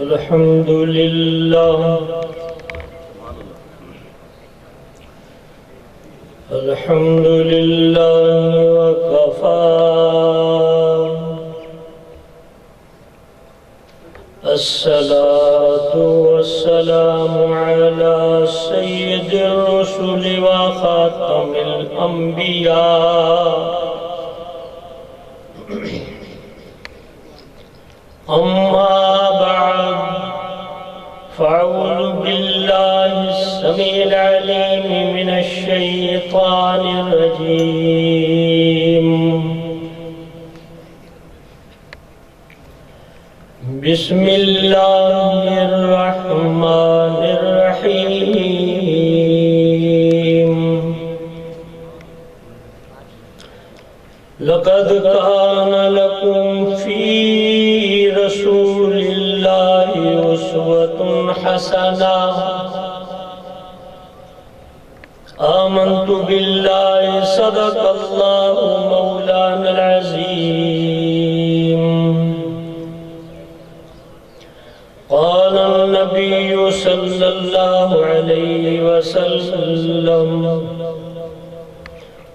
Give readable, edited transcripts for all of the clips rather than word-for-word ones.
الحمد لله الحمد لله وكفى الصلاة والسلام على سيد الرسل وخاتم الأنبياء أما بعد فأعوذ بالله السميع العليم من الشيطان الرجيم بسم الله الرحمن الرحيم لقد كان لكم في رسول الله أسوة حسنة آمنت بالله صدق الله مولانا العظيم قال النبي صلى الله عليه وسلم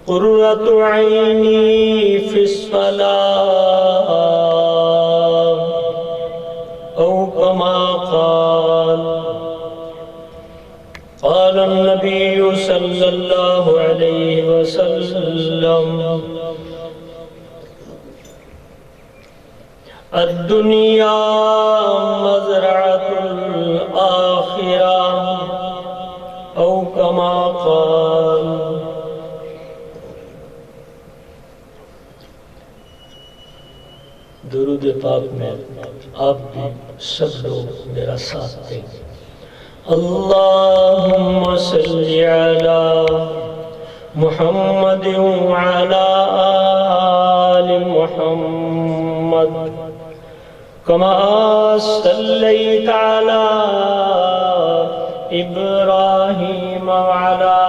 قرة عيني في الصلاة أو كما قال النبي صلى الله عليه وسلم الدنيا مزرعة الآخرة أو كما قال. درود پاک میں آپ بھی سب لوگ میرا ساتھ دیں. اللہم صلی علی محمد وعلی آل محمد کما صلیت علی ابراہیم وعلی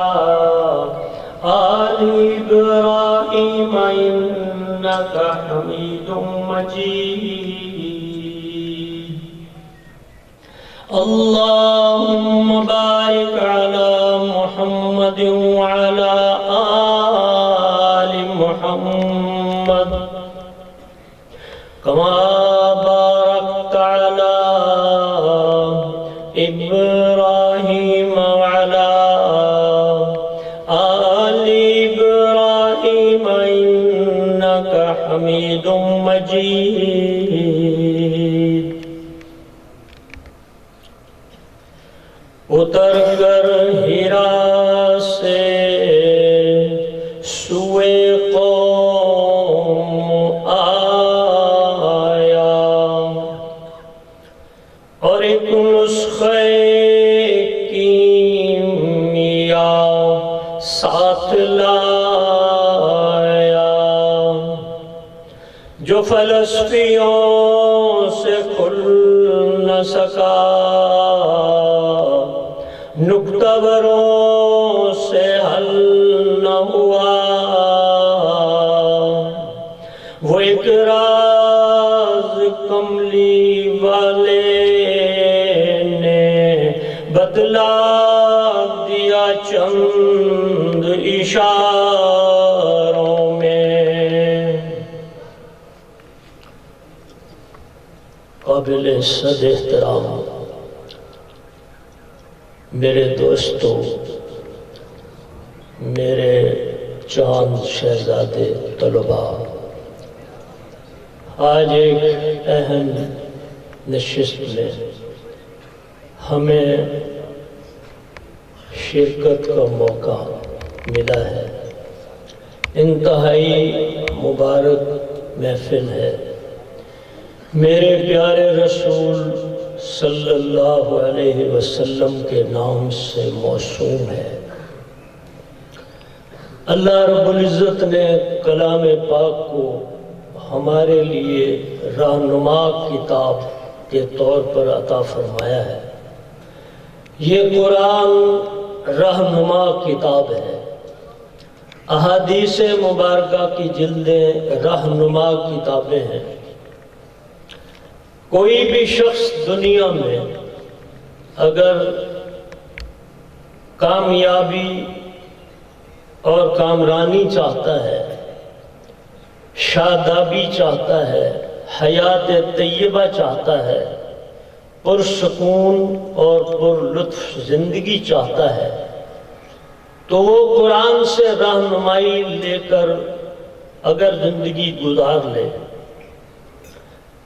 آل ابراہیم انک حمید مجید. اللهم بارك على محمد وعلى آل محمد كما باركت على إبراهيم وعلى آل إبراهيم إنك حميد مجيد. اتر کر ہیرا سے سوئے قوم آیا اور ایک نسخے کیمیا ساتھ لایا جو فلسفیوں سے کھل نہ سکا، نکتبروں سے حل نہ ہوا. وہ ایک راز کملی والے نے بتلا دیا چند اشاروں میں. قابل صد احترام میرے دوستو، میرے چاند شہزادے طلباء، آج ایک اہم نشست میں ہمیں شرکت کا موقع ملا ہے. انتہائی مبارک محفل ہے. میرے پیارے رسول صلی اللہ علیہ وسلم کے نام سے موسوم ہے. اللہ رب العزت نے کلام پاک کو ہمارے لیے رہنما کتاب کے طور پر عطا فرمایا ہے. یہ قرآن رہنما کتاب ہے. احادیث مبارکہ کی جلدیں رہنما کتابیں ہیں. کوئی بھی شخص دنیا میں اگر کامیابی اور کامرانی چاہتا ہے، شادابی چاہتا ہے، حیات طیبہ چاہتا ہے، پرسکون اور پر لطف زندگی چاہتا ہے، تو وہ قرآن سے رہنمائی لے کر اگر زندگی گزار لے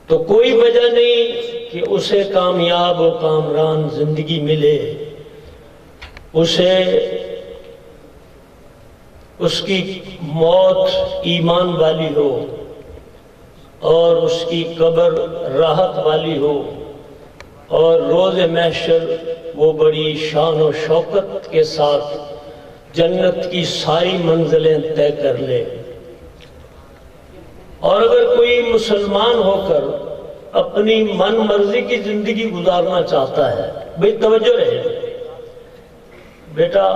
تو کوئی وجہ نہیں کہ اسے کامیاب و کامران زندگی ملے، اسے اس کی موت ایمان والی ہو اور اس کی قبر راحت والی ہو اور روز محشر وہ بڑی شان و شوکت کے ساتھ جنت کی ساری منزلیں طے کر لے۔ اور اگر کوئی مسلمان ہو کر اپنی من مرضی کی زندگی گزارنا چاہتا ہے، بھئی توجہ رہے، بیٹا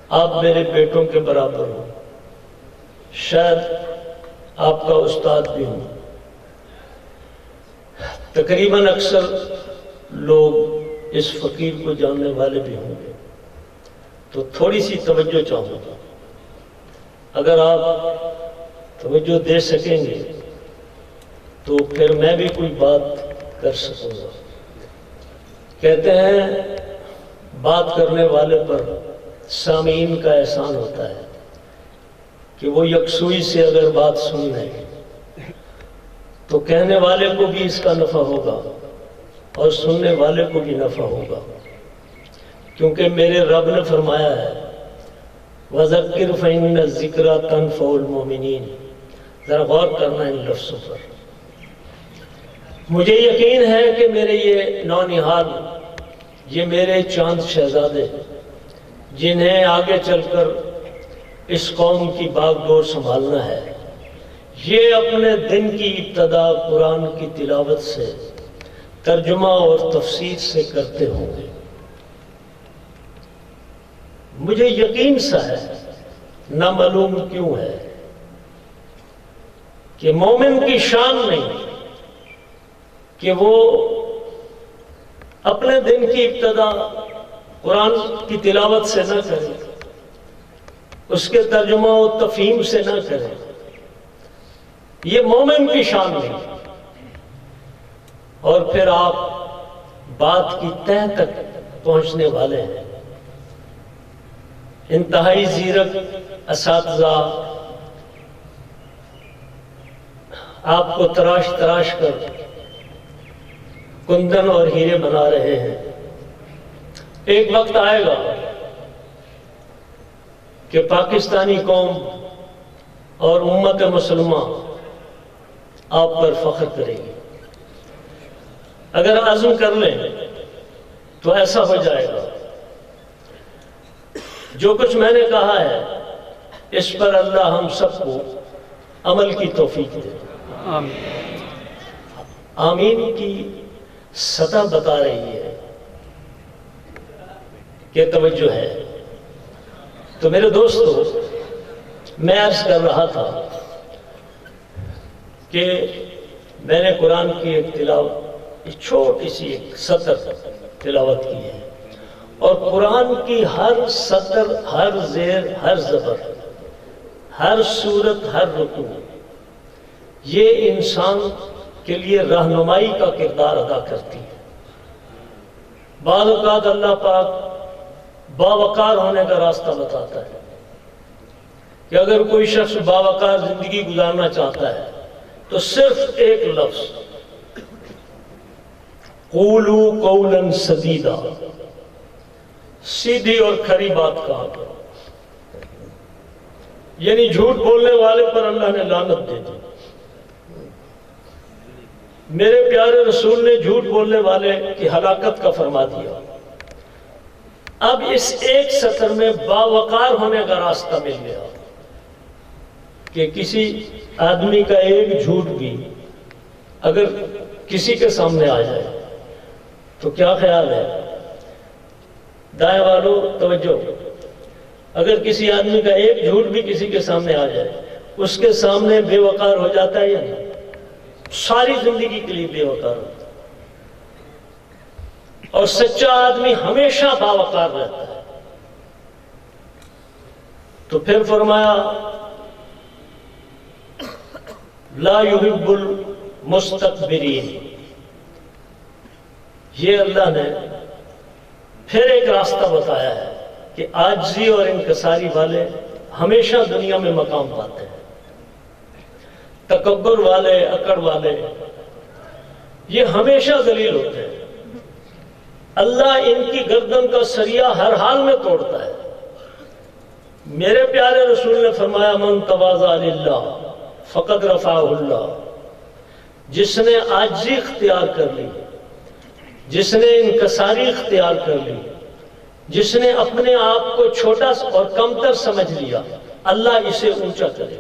آپ میرے بیٹوں کے برابر ہو، شاید آپ کا استاد بھی ہوں، تقریباً اکثر لوگ اس فقیر کو جاننے والے بھی ہوں گے، تو تھوڑی سی توجہ چاہوں گا۔ اگر آپ توجہ دے سکیں گے تو پھر میں بھی کوئی بات کر سکوں گا۔ کہتے ہیں بات کرنے والے پر سامعین کا احسان ہوتا ہے کہ وہ یکسوئی سے اگر بات سن لیں تو کہنے والے کو بھی اس کا نفع ہوگا اور سننے والے کو بھی نفع ہوگا، کیونکہ میرے رب نے فرمایا ہے وَذَكِّرْ فَإِنَّ الذِّكْرَى تَنفَعُ الْمُؤْمِنِينَ۔ ذرا غور کرنا ان لفظوں پر۔ مجھے یقین ہے کہ میرے یہ نونہال، یہ میرے چاند شہزادے جنہیں آگے چل کر اس قوم کی باغ ڈور سنبھالنا ہے، یہ اپنے دن کی ابتدا قرآن کی تلاوت سے، ترجمہ اور تفسیر سے کرتے ہوں گے۔ مجھے یقین سا ہے، نامعلوم کیوں ہے، کہ مومن کی شان نہیں کہ وہ اپنے دن کی ابتدا قرآن کی تلاوت سے نہ کرے، اس کے ترجمہ و تفہیم سے نہ کرے، یہ مومن کی شان نہیں۔ اور پھر آپ بات کی تہ تک پہنچنے والے ہیں، انتہائی زیرک اساتذہ آپ کو تراش تراش کر کندن اور ہیرے بنا رہے ہیں۔ ایک وقت آئے گا کہ پاکستانی قوم اور امت مسلمہ آپ پر فخر کرے گی۔ اگر عزم کر لیں تو ایسا ہو جائے گا۔ جو کچھ میں نے کہا ہے اس پر اللہ ہم سب کو عمل کی توفیق دے۔ آمین۔ آمین کی سطح بتا رہی ہے کہ توجہ ہے۔ تو میرے دوستو، میں عرض کر رہا تھا کہ میں نے قرآن کی ایک تلاوت، ایک چھوٹی سی ایک سطر تلاوت کی ہے، اور قرآن کی ہر سطر، ہر زیر، ہر زبر، ہر صورت، ہر رکوع یہ انسان کے لیے رہنمائی کا کردار ادا کرتی ہے۔ بعض اوقات اللہ پاک باوقار ہونے کا راستہ بتاتا ہے کہ اگر کوئی شخص باوقار زندگی گزارنا چاہتا ہے تو صرف ایک لفظ قولوا قولا سدیدا، سیدھی اور کھری بات کہا کرو۔ یعنی جھوٹ بولنے والے پر اللہ نے لعنت دے دی۔ میرے پیارے رسول نے جھوٹ بولنے والے کی ہلاکت کا فرما دیا۔ اب اس ایک سطر میں باوقار ہونے کا راستہ مل گیا کہ کسی آدمی کا ایک جھوٹ بھی اگر کسی کے سامنے آ جائے تو کیا خیال ہے؟ دائیں والوں توجہ، اگر کسی آدمی کا ایک جھوٹ بھی کسی کے سامنے آ جائے، اس کے سامنے بے وقار ہو جاتا ہے یا نہیں؟ ساری زندگی کے لیے بے وقار ہوتا ہے، اور سچا آدمی ہمیشہ باوقار رہتا ہے۔ تو پھر فرمایا لا يحب المستكبرین، یہ اللہ نے پھر ایک راستہ بتایا ہے کہ عاجزی اور انکساری والے ہمیشہ دنیا میں مقام پاتے ہیں، تکبر والے، اکڑ والے یہ ہمیشہ ذلیل ہوتے ہیں۔ اللہ ان کی گردن کا سریا ہر حال میں توڑتا ہے۔ میرے پیارے رسول نے فرمایا من تواضع للہ فقد رفعہ اللہ، جس نے عاجزی اختیار کر لی، جس نے انکساری اختیار کر لی، جس نے اپنے آپ کو چھوٹا اور کمتر سمجھ لیا، اللہ اسے اونچا کرے۔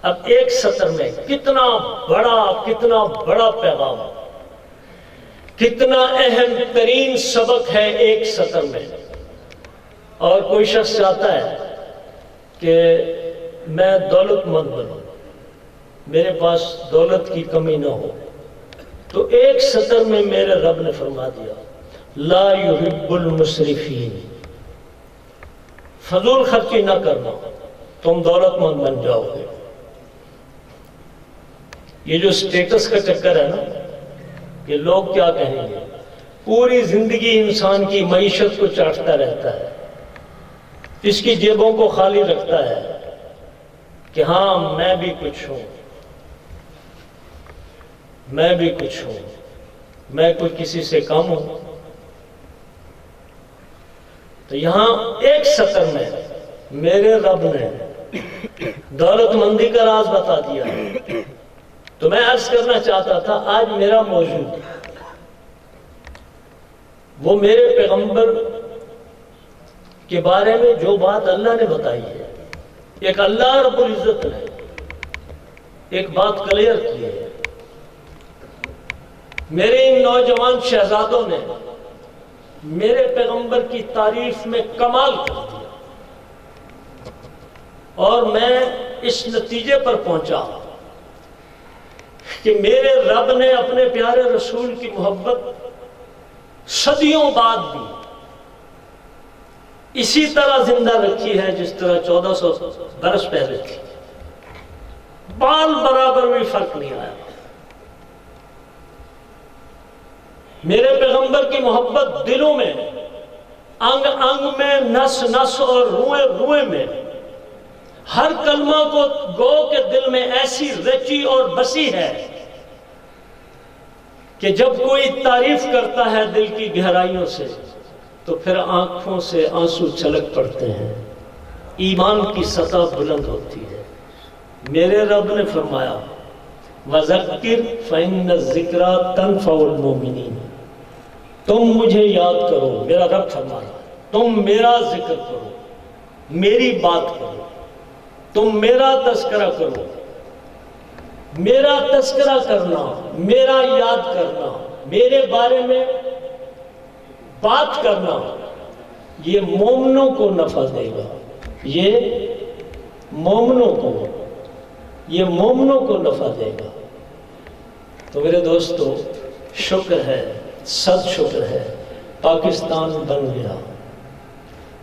اب ایک سطر میں کتنا بڑا پیغام، کتنا اہم ترین سبق ہے ایک سطر میں۔ اور کوئی شخص چاہتا ہے کہ میں دولت مند بنوں، میرے پاس دولت کی کمی نہ ہو، تو ایک سطر میں میرے رب نے فرما دیا لا يحب المسرفین، فضول خرچی نہ کرنا، تم دولت مند بن جاؤ گے۔ یہ جو سٹیٹس کا چکر ہے نا کہ لوگ کیا کہیں گے، پوری زندگی انسان کی معیشت کو چاٹتا رہتا ہے، اس کی جیبوں کو خالی رکھتا ہے کہ ہاں میں بھی کچھ ہوں، میں بھی کچھ ہوں، میں کوئی کسی سے کم ہوں۔ تو یہاں ایک سطر میں میرے رب نے دولت مندی کا راز بتا دیا ہے۔ تو میں عرض کرنا چاہتا تھا آج میرا موضوع وہ میرے پیغمبر کے بارے میں جو بات اللہ نے بتائی ہے، ایک اللہ رب العزت نے ایک بات کلیئر کی ہے، میرے ان نوجوان شہزادوں نے میرے پیغمبر کی تعریف میں کمال کر دیا، اور میں اس نتیجے پر پہنچا کہ میرے رب نے اپنے پیارے رسول کی محبت صدیوں بعد بھی اسی طرح زندہ رکھی ہے جس طرح 1400 برس پہلے تھی، بال برابر بھی فرق نہیں آیا۔ میرے پیغمبر کی محبت دلوں میں، انگ انگ میں، نس نس اور روئے روئے میں، ہر کلمہ کو گو کے دل میں ایسی رچی اور بسی ہے کہ جب کوئی تعریف کرتا ہے دل کی گہرائیوں سے تو پھر آنکھوں سے آنسو چھلک پڑتے ہیں، ایمان کی سطح بلند ہوتی ہے۔ میرے رب نے فرمایا وَذَكِّرْ فَإِنَّ الذِّكْرَى تَنفَعُ الْمُؤْمِنِينَ، تم مجھے یاد کرو، میرا رب فرمایا تم میرا ذکر کرو، میری بات کرو، تم میرا تذکرہ کرو۔ میرا تذکرہ کرنا، میرا یاد کرنا، میرے بارے میں بات کرنا، یہ مومنوں کو نفع دے گا، یہ مومنوں کو نفع دے گا۔ تو میرے دوستو شکر ہے، صد شکر ہے، پاکستان بن گیا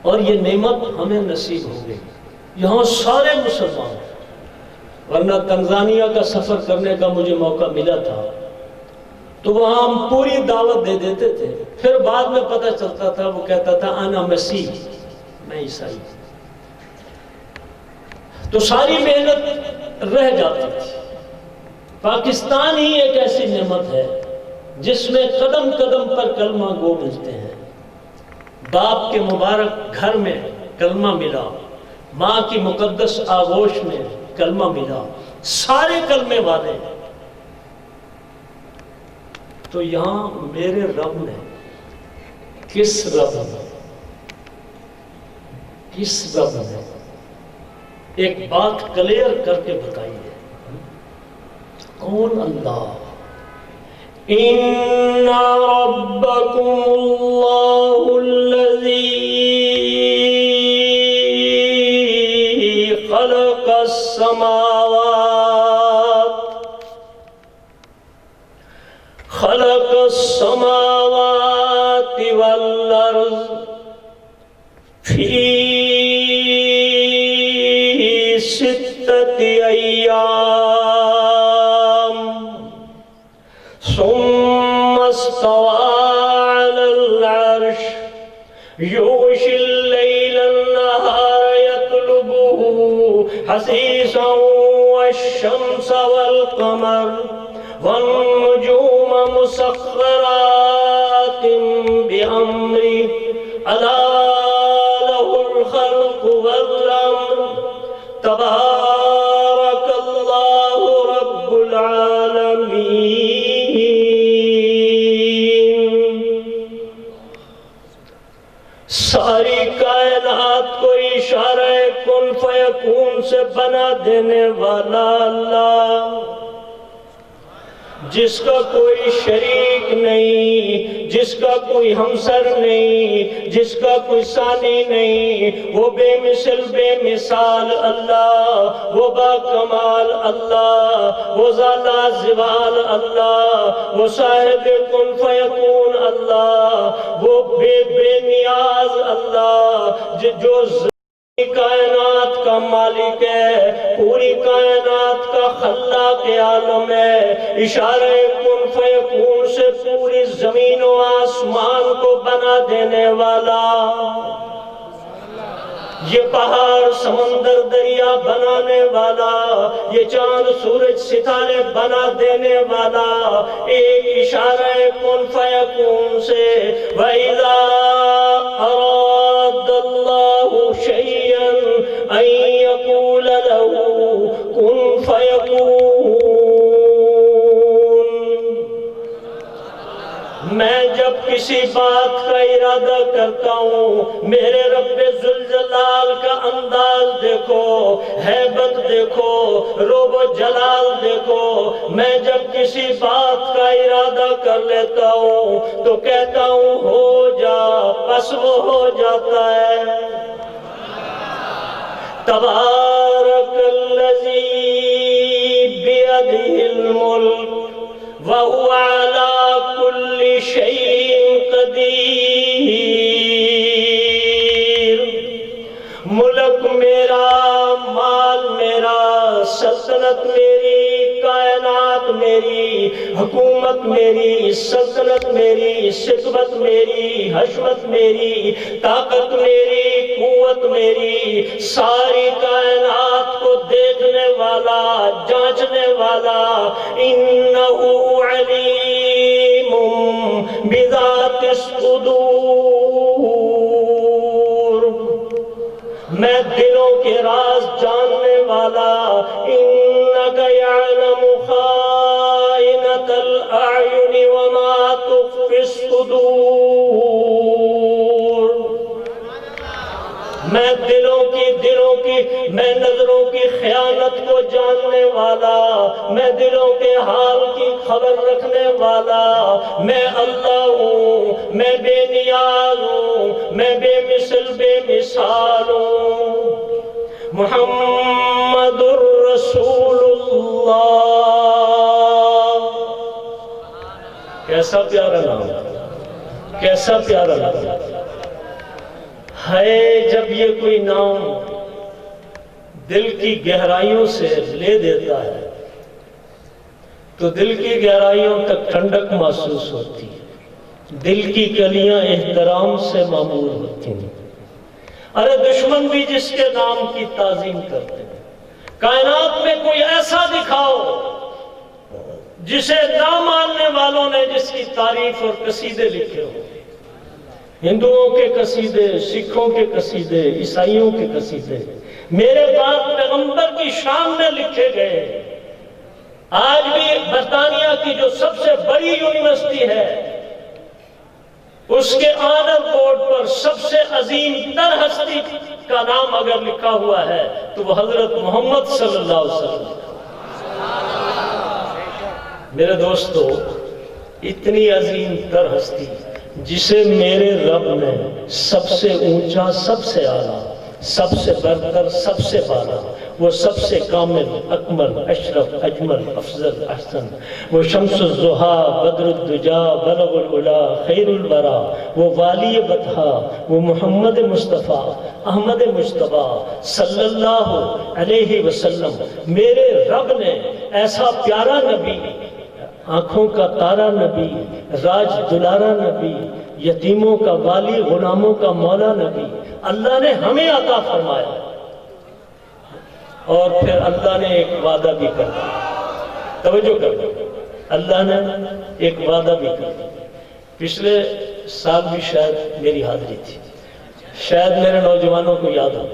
اور یہ نعمت ہمیں نصیب ہو گئی، یہاں سارے مسلمان، ورنہ تنزانیہ کا سفر کرنے کا مجھے موقع ملا تھا تو وہاں ہم پوری دعوت دے دیتے تھے، پھر بعد میں پتہ چلتا تھا وہ کہتا تھا انا مسیح، میں عیسائی، تو ساری محنت رہ جاتی تھی۔ پاکستان ہی ایک ایسی نعمت ہے جس میں قدم قدم پر کلمہ گو ملتے ہیں۔ باپ کے مبارک گھر میں کلمہ ملا، ماں کی مقدس آغوش میں کلمہ ملا، سارے کلمے والے۔ تو یہاں میرے رب نے کس رب نے ایک بات کلیئر کر کے بتائی ہے، کون اللہ؟ ان ربکم اللہ الذی خلق السماوات الأيام ثم استوى على العرش يغشي الليل النهار يطلبه حثيثا والشمس والقمر والنجوم مسخرات بأمره ألا له الخلق والأمر تبارك الله رب العالمین۔ ساری کائنات کو اشارہ کن فیکون سے بنا دینے والا اللہ، جس کا کوئی شریک نہیں، جس کا کوئی ہمسر نہیں، جس کا کوئی ثانی نہیں، وہ بے مثل بے مثال اللہ، وہ با کمال اللہ، وہ ذالا زوال اللہ، وہ صاحب کن فیکون اللہ، وہ بے نیاز اللہ، جو کائنات کا مالک ہے، پوری کائنات کا خلاق عالم ہے، اشارہ کن فیکون سے پوری زمین و آسمان کو بنا دینے والا، یہ پہاڑ سمندر دریا بنانے والا، یہ چاند سورج ستارے بنا دینے والا، ایک اشارہ کن فیکون سے وَإِذَا أَرَادَ اللَّهُ شَيْئًا أَن يَقُولَ لَهُ كُن فَيَكُونُ۔ میں جب کسی بات کا ارادہ کرتا ہوں، میرے رب ذوالجلال کا انداز دیکھو، ہیبت دیکھو، روب و جلال دیکھو، میں جب کسی بات کا ارادہ کر لیتا ہوں تو کہتا ہوں ہو جا، بس وہ ہو جاتا ہے۔ تبارک الذی بیدہ الملک وَهُوَ عَلَى كُلِّ شَيْءٍ قدیر۔ ملک میرا، مال میرا، سلطنت میری، کائنات میری، حکومت میری، سلطنت میری، سطوت میری، حشمت میری، طاقت میری، قوت میری، ساری کائنات کو دیکھنے والا، جانچنے والا، انہو علیم بذات الصدور، میں دلوں کے راز جاننے والا، انک یعلم خائنۃ الاعین وما تخفی الصدور، میں دلوں کی میں نظروں کی خیانت کو جاننے والا، میں دلوں کے حال کی خبر رکھنے والا، میں اللہ ہوں، میں بے نیاز ہوں، میں بے مثل بے مثال ہوں۔ محمد الرسول اللہ، کیسا پیارا نام، کیسا پیارا نام ہے۔ جب یہ کوئی نام دل کی گہرائیوں سے لے دیتا ہے تو دل کی گہرائیوں تک ٹھنڈک محسوس ہوتی ہے، دل کی کلیاں احترام سے معمور ہوتی ہیں۔ ارے دشمن بھی جس کے نام کی تعظیم کرتے ہیں، کائنات میں کوئی ایسا دکھاؤ جسے نہ ماننے والوں نے جس کی تعریف اور قصیدے لکھے ہو، ہندوؤں کے قصیدے، سکھوں کے قصیدے، عیسائیوں کے قصیدے، میرے بعد پیغمبر کی شان میں لکھے گئے۔ آج بھی برطانیہ کی جو سب سے بڑی یونیورسٹی ہے، اس کے آنر بورڈ پر سب سے عظیم تر ہستی کا نام اگر لکھا ہوا ہے تو وہ حضرت محمد صلی اللہ علیہ وسلم۔ میرے دوستو، اتنی عظیم تر ہستی جسے میرے رب نے سب سے اونچا، سب سے اعلیٰ، سب سے برتر، سب سے بالا وہ سب سے کامل، اکمل، اشرف، اجمل، افضل، احسن، وہ شمس الضحا، بدر الدجا، بلغ العلا، خیر الورا، وہ والی بطحا، وہ محمد مصطفیٰ احمد مجتبیٰ صلی اللہ علیہ وسلم۔ میرے رب نے ایسا پیارا نبی، آنکھوں کا تارا نبی، راج دلارا نبی، یتیموں کا والی، غلاموں کا مولا نبی اللہ نے ہمیں عطا فرمایا۔ اور پھر اللہ نے ایک وعدہ بھی کر دیا، توجہ کر دو، اللہ نے ایک وعدہ بھی کر دیا۔ پچھلے سال بھی شاید میری حاضری تھی، شاید میرے نوجوانوں کو یاد ہو،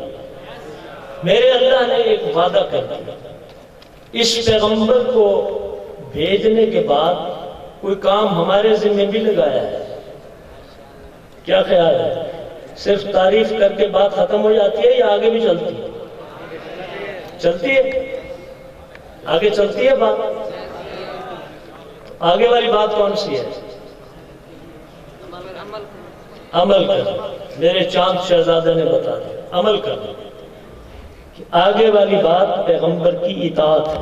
میرے اللہ نے ایک وعدہ کر دیا، اس پیغمبر کو بھیجنے کے بعد کوئی کام ہمارے ذمہ بھی لگایا ہے۔ کیا خیال ہے؟ صرف تعریف کر کے بات ختم ہو جاتی ہے یا آگے بھی چلتی ہے؟ چلتی ہے، آگے چلتی ہے بات۔ آگے والی بات کون سی ہے؟ عمل کر۔ میرے چاند شہزادہ نے بتا دیا، عمل کر۔ آگے والی بات پیغمبر کی اطاعت ہے۔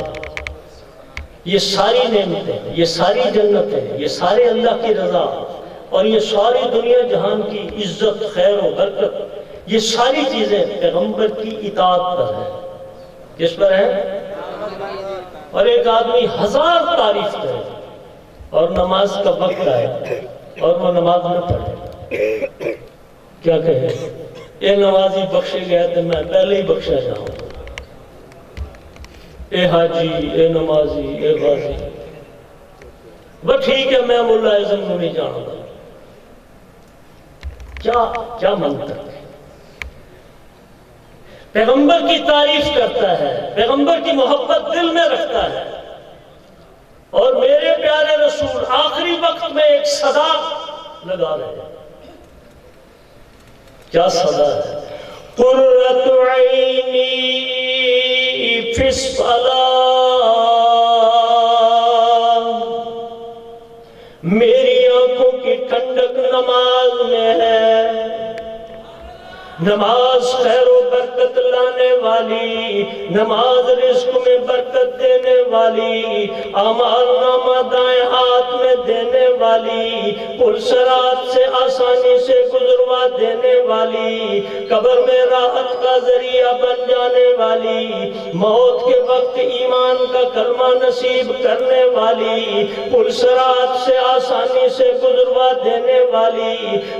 یہ ساری نعمتیں، یہ ساری جنتیں، یہ سارے اللہ کی رضا اور یہ ساری دنیا جہان کی عزت، خیر و برکت، یہ ساری چیزیں پیغمبر کی اطاعت پر ہیں۔ کس پر ہے؟ اور ایک آدمی ہزار تعریف کرے اور نماز کا وقت آئے اور وہ نماز نہ پڑھے، کیا کہے؟ اے نمازی بخشے گیا تو میں پہلے ہی بخشا جاؤں، اے حاجی، اے نمازی، اے غازی، بس ٹھیک ہے میں مولا اعظم کو نہیں جانوں گا۔ کیا منطق ہے؟ پیغمبر کی تعریف کرتا ہے، پیغمبر کی محبت دل میں رکھتا ہے، اور میرے پیارے رسول آخری وقت میں ایک صدا لگا رہے ہیں۔ کیا صدا ہے؟ قرۃ عینی فی الصلاۃ، میری آنکھوں کی ٹھنڈک نماز میں ہے۔ نماز خیر و برکت لانے والی، نماز رزق میں برکت دینے والی، اعمال نامہ دائیں ہاتھ میں دینے والی، پل صراط سے آسانی سے گزروا دینے والی، قبر میں راحت کا ذریعہ بن جانے والی، موت کے وقت ایمان کا کلمہ نصیب کرنے والی، پل صراط سے آسانی سے گزروا دینے والی،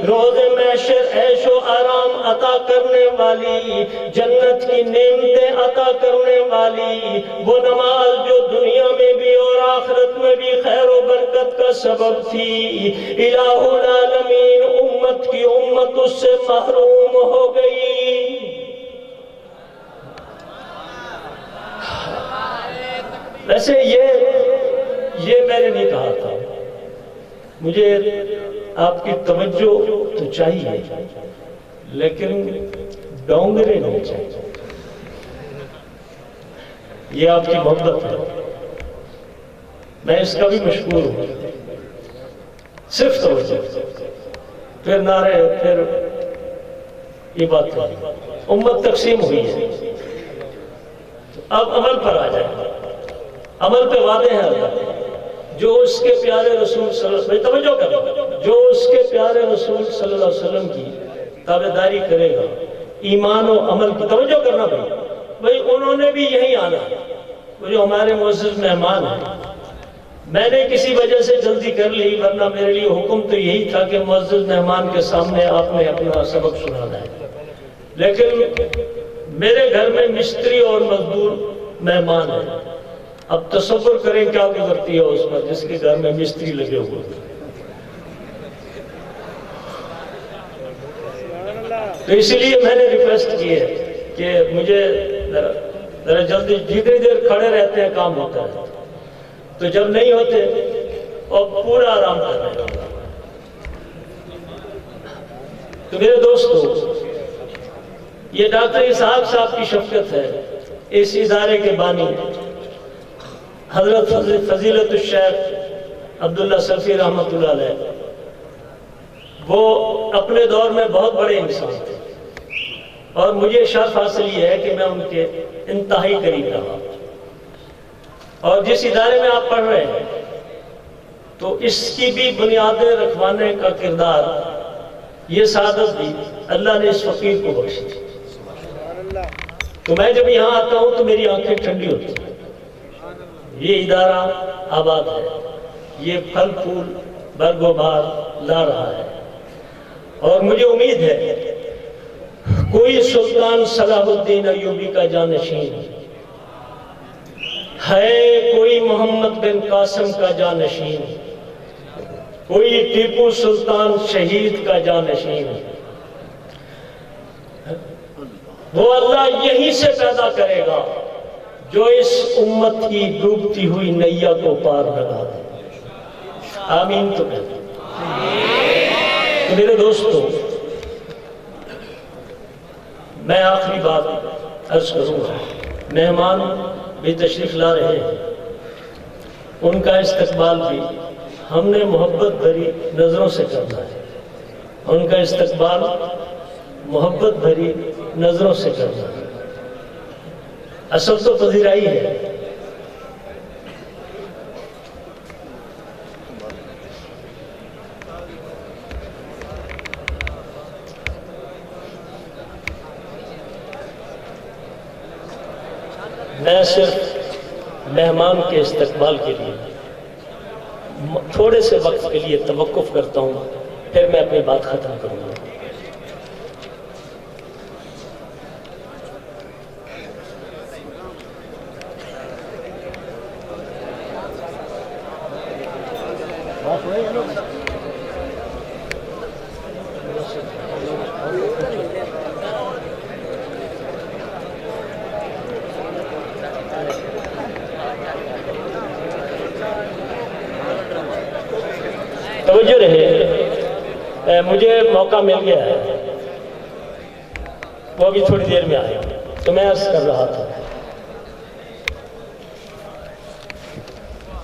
روز محشر عیش و آرام عطا کرنے والی، جنت کی نعمتیں عطا کرنے والی، وہ نماز جو دنیا میں بھی اور آخرت میں بھی خیر و برکت کا سبب تھی، الہ العالمین امت کی امت اس سے محروم ہو گئی۔ ویسے یہ میں نے نہیں کہا تھا، مجھے آپ کی توجہ تو چاہیے لیکن ڈونگرے نہیں چاہیے۔ یہ آپ کی محبت ہے، میں اس کا بھی مشکور ہوں۔ صرف توجہ، پھر نعرے، پھر یہ بات ہے۔ امت تقسیم ہوئی ہے، اب عمل پر آ جائے۔ عمل پہ وعدے ہیں اللہ، جو اس کے پیارے رسول صلی اللہ علیہ وسلم، توجہ کرو، جو اس کے پیارے رسول صلی اللہ علیہ وسلم کی تابعداری کرے گا، ایمان و عمل کی، توجہ کرنا بھائی انہوں نے بھی یہی آنا ہے، وہ جو ہمارے معزز مہمان ہیں۔ میں نے کسی وجہ سے جلدی کر لی، ورنہ میرے لیے حکم تو یہی تھا کہ معزز مہمان کے سامنے آپ نے اپنا سبق سنانا ہے، لیکن میرے گھر میں مستری اور مزدور مہمان ہیں۔ اب تصور کریں کیا گزرتی ہے اس پر جس کے گھر میں مستری لگے ہوئے ہیں۔ تو اسی لیے میں نے ریکویسٹ کی ہے کہ مجھے ذرا جلدی، جتنی دیر کھڑے رہتے ہیں کام ہوتا ہے، تو جب نہیں ہوتے اور پورا آرام کر رہے ہیں۔ تو میرے دوستو، یہ ڈاکٹر اسحاق صاحب کی شفقت ہے، اس ادارے کے بانی حضرت فضیلت الشیخ عبداللہ سلفی رحمۃ اللہ علیہ، وہ اپنے دور میں بہت بڑے انسان تھے، اور مجھے شرف حاصل یہ ہے کہ میں ان کے انتہائی قریب رہا، اور جس ادارے میں آپ پڑھ رہے ہیں تو اس کی بھی بنیادیں رکھوانے کا کردار، یہ سعادت بھی اللہ نے اس فقیر کو بخشی تھی۔ تو میں جب یہاں آتا ہوں تو میری آنکھیں ٹھنڈی ہوتی ہیں، یہ ادارہ آباد ہے، یہ پھل پھول برگ و بہار لا رہا ہے، اور مجھے امید ہے کوئی سلطان صلاح الدین ایوبی کا جانشین ہے، کوئی محمد بن قاسم کا جانشین، کوئی ٹیپو سلطان شہید کا جانشین، وہ اللہ یہیں سے پیدا کرے گا جو اس امت کی ڈوبتی ہوئی نیا کو پار لگا دے۔ آمین تو کہتے ہیں۔ تو میرے دوستو، میں آخری بات عرض کروں گا، مہمان بھی تشریف لا رہے ہیں، ان کا استقبال بھی ہم نے محبت بھری نظروں سے کرنا ہے، ان کا استقبال محبت بھری نظروں سے کرنا ہے۔ اصل تو پذیرائی ہے، میں صرف مہمان کے استقبال کے لیے تھوڑے سے وقت کے لیے توقف کرتا ہوں، پھر میں اپنی بات ختم کروں گا۔ توجہ رہے، مجھے موقع مل گیا ہے، وہ بھی تھوڑی دیر میں آئے، تو میں عرض کر رہا تھا،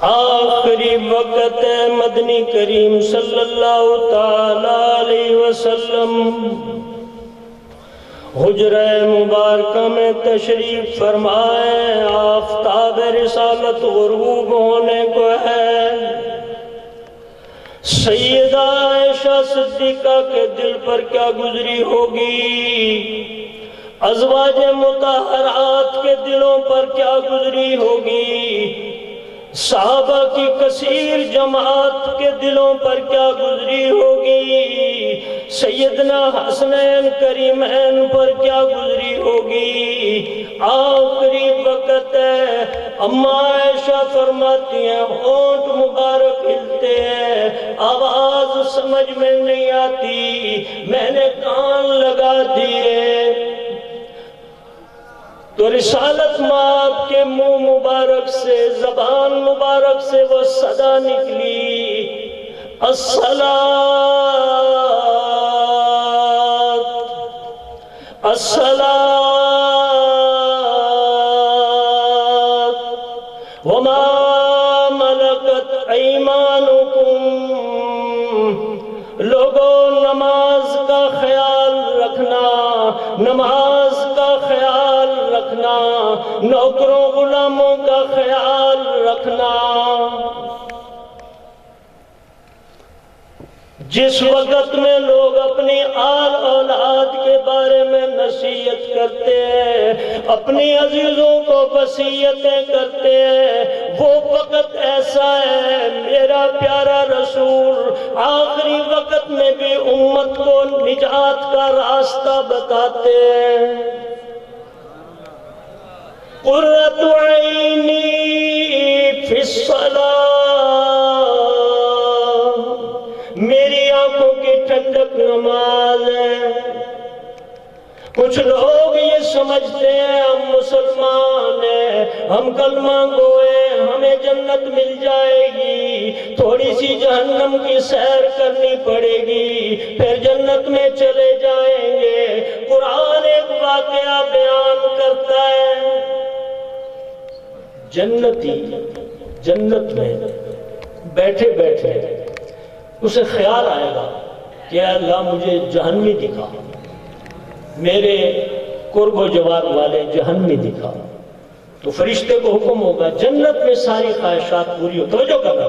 آخری وقت مدنی کریم صلی اللہ تعالی علیہ وسلم حجرہ مبارکہ میں تشریف فرمائے، آفتاب رسالت غروب ہونے کو ہے۔ سیدہ عائشہ صدیقہ کے دل پر کیا گزری ہوگی، ازواج مطہرات کے دلوں پر کیا گزری ہوگی، صحابہ کی کثیر جماعت کے دلوں پر کیا گزری ہوگی، سیدنا حسنین کریمین پر کیا گزری ہوگی۔ آخری وقت ہے، اما عائشہ فرماتی ہیں ہونٹ مبارک ہلتے ہیں، آواز سمجھ میں نہیں آتی، میں نے کان لگا دیے تو رسالت مآب کے منہ مبارک سے، زبان مبارک سے وہ صدا نکلی، الصلاۃ الصلاۃ وما ملکت ایمانکم، لوگوں نماز کا خیال رکھنا، نماز کا خیال رکھنا، نوکروں غلاموں کا خیال رکھنا۔ جس وقت میں لوگ اپنی آل اولاد کے بارے میں نصیحت کرتے ہیں، اپنی عزیزوں کو وصیتیں کرتے ہیں، وہ وقت ایسا ہے میرا پیارا رسول آخری وقت میں بھی امت کو نجات کا راستہ بتاتے ہیں۔ قرۃ عینی فی الصلاۃ، میری آنکھوں کی ٹھنڈک نماز ہے۔ کچھ لوگ یہ سمجھتے ہیں ہم مسلمان ہیں، ہم کلمہ گوئے، ہمیں جنت مل جائے گی، تھوڑی سی جہنم کی سیر کرنی پڑے گی، پھر جنت میں چلے جائیں گے۔ قرآن ایک واقعہ بیان کرتا ہے، جنتی جنت میں بیٹھے بیٹھے اسے خیال آئے گا کہ اے اللہ مجھے جہنمی دکھا، میرے قرب و جوار والے جہنمی دکھا۔ تو فرشتے کو حکم ہوگا جنت میں ساری خواہشات پوری ہو، توجہ کرنا،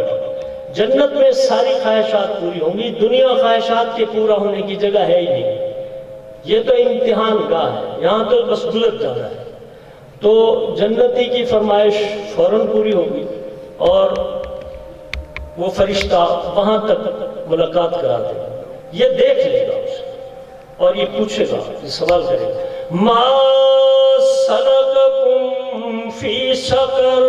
جنت میں ساری خواہشات پوری ہوں گی، دنیا خواہشات کے پورا ہونے کی جگہ ہے ہی نہیں، یہ تو امتحان گاہ ہے، یہاں تو بس گزر جانا ہے۔ تو جنتی کی فرمائش فوراً پوری ہوگی اور وہ فرشتہ وہاں تک ملاقات کرا دے گا، یہ دیکھ لے گا اسے اور یہ پوچھے گا، یہ سوال کرے گا، ما سلککم فی سقر،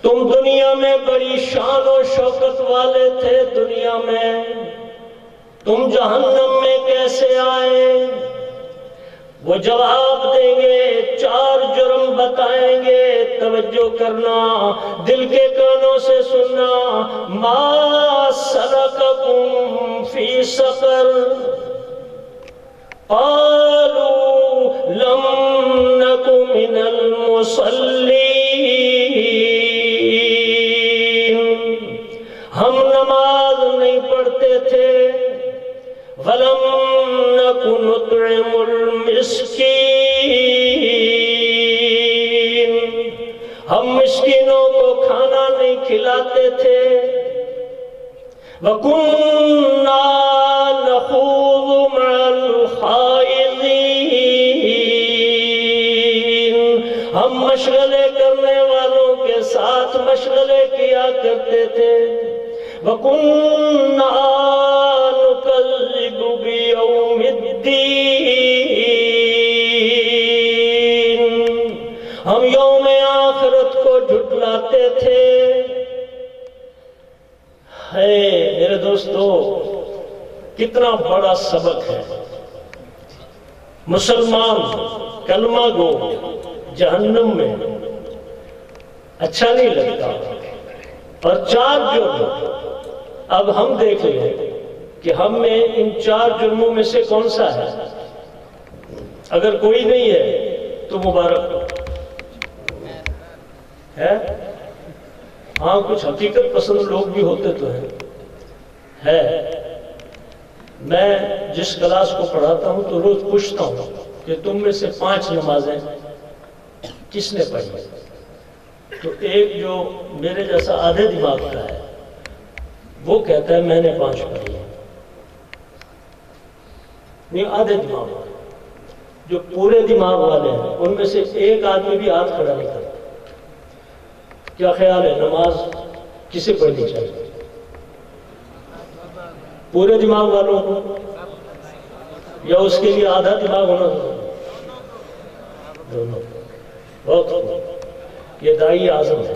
تم دنیا میں بڑی شان و شوکت والے تھے، دنیا میں تم جہنم میں کیسے آئے؟ وہ جواب دیں گے، 4 جرم بتائیں گے، توجہ کرنا، دل کے کانوں سے سننا، ما سلککم فی سقر، قالوا لم نک من المصلین، ہم نماز نہیں پڑھتے تھے، وَلَمْ نَكُ نُطْعِمُ الْمِسْكِينَ، ہم مسکینوں کو کھانا نہیں کھلاتے تھے، وَكُنَّا نَخُوضُ مَعَ الْخَائِضِينَ، ہم مشغلے کرنے والوں کے ساتھ مشغلے کیا کرتے تھے، وَكُنَّا نُكَذِّبُ بِيَوْمِ الدِّينِ، ہم یوم آخرت کو جھٹلاتے تھے۔ ہے میرے دوستو، کتنا بڑا سبق ہے، مسلمان کلمہ گو جہنم میں اچھا نہیں لگتا، اور 4 جرم اب ہم دیکھ لیں کہ ہم میں ان 4 جرموں میں سے کون سا ہے، اگر کوئی نہیں ہے تو مبارک ہے، ہاں کچھ حقیقت پسند لوگ بھی ہوتے تو ہے۔ میں جس کلاس کو پڑھاتا ہوں تو روز پوچھتا ہوں کہ تم میں سے 5 نمازیں کس نے پڑھی؟ تو ایک جو میرے جیسا آدھے دماغ کا ہے وہ کہتا ہے میں نے 5 پڑھی ہے، نہیں آدھے دماغ والے، جو پورے دماغ والے ہیں ان میں سے ایک آدمی بھی ہاتھ کھڑا نہیں کرتا۔ کیا خیال ہے نماز کسے پڑھنی چاہیے؟ پورے دماغ والوں کو یا اس کے لیے آدھا دماغ ہونا دونوں؟ بہت خوب، یہ داعی اعظم ہے۔